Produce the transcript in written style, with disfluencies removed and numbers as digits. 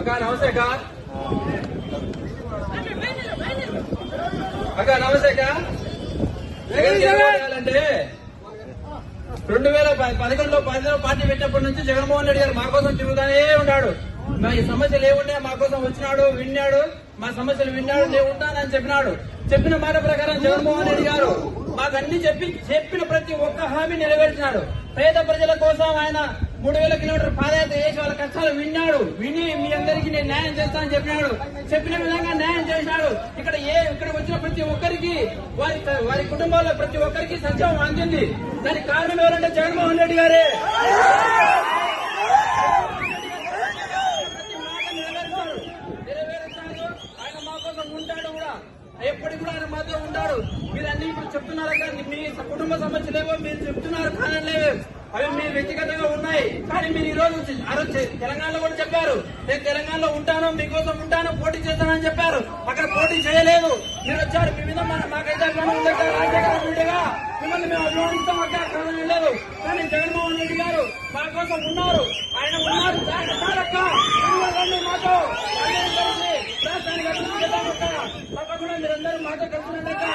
అక్క నమస్తే అక్క. అక్క నమస్తే అక్క. అంటే 2011లో పార్టీ పెట్టినప్పటి నుంచి జగన్మోహన్ రెడ్డి గారు మా కోసం తిరుగుతానే ఉన్నాడు. మా ఈ సమస్యలు ఏముండే మా కోసం వచ్చినాడు, విన్నాడు, మా సమస్యలు విన్నాడు, నేను ఉంటానని చెప్పినాడు. చెప్పిన మాట ప్రకారం జగన్మోహన్ రెడ్డి గారు మాకు అన్ని చెప్పిన ప్రతి ఒక్క హామీ నెరవేర్చినాడు. పేద ప్రజల కోసం ఆయన 3000 కిలోమీటర్ పాదయాత్ర చేసి వాళ్ళ కష్టాలు విని మీ అందరికీ నేను న్యాయం చేస్తానని చెప్పినాడు. చెప్పిన విధంగా న్యాయం చేసినాడు. ఇక్కడ వచ్చిన ప్రతి ఒక్కరికి వారి కుటుంబాల్లో ప్రతి ఒక్కరికి సంక్షేమం అందింది. దానికి కారణం ఎవరంటే జగన్మోహన్ రెడ్డి గారే. ఆయన మా కోసం ఉంటాడు కూడా, ఎప్పటికి కూడా ఆయన మాతో ఉంటాడు. మీరు అన్ని ఇప్పుడు చెప్తున్నారు కదా, మీ కుటుంబ సమస్యలేవో మీరు చెప్తున్నారు, కారణలేవో అవి మీరు వ్యక్తిగతంగా ఉన్నాయి. కానీ మీరు ఈ రోజు తెలంగాణలో కూడా చెప్పారు, నేను తెలంగాణలో ఉంటాను, మీకోసం ఉంటాను, పోటీ చేస్తానని చెప్పారు. అక్కడ పోటీ చేయలేదు, మీరు వచ్చారు. మీ మీద మాకైతే అభిమానం రాజశేఖరగా మిమ్మల్ని మేము అభిమానిస్తాం. అక్కడ కారణం లేదు. కానీ జగన్మోహన్ రెడ్డి గారు మా కోసం ఉన్నారు, ఆయన ఉన్నారు. మాతో రాష్ట్రానికి అభివృద్ధి చేద్దాం. తప్పకుండా మీరందరూ మాతో కలుసుకున్నాక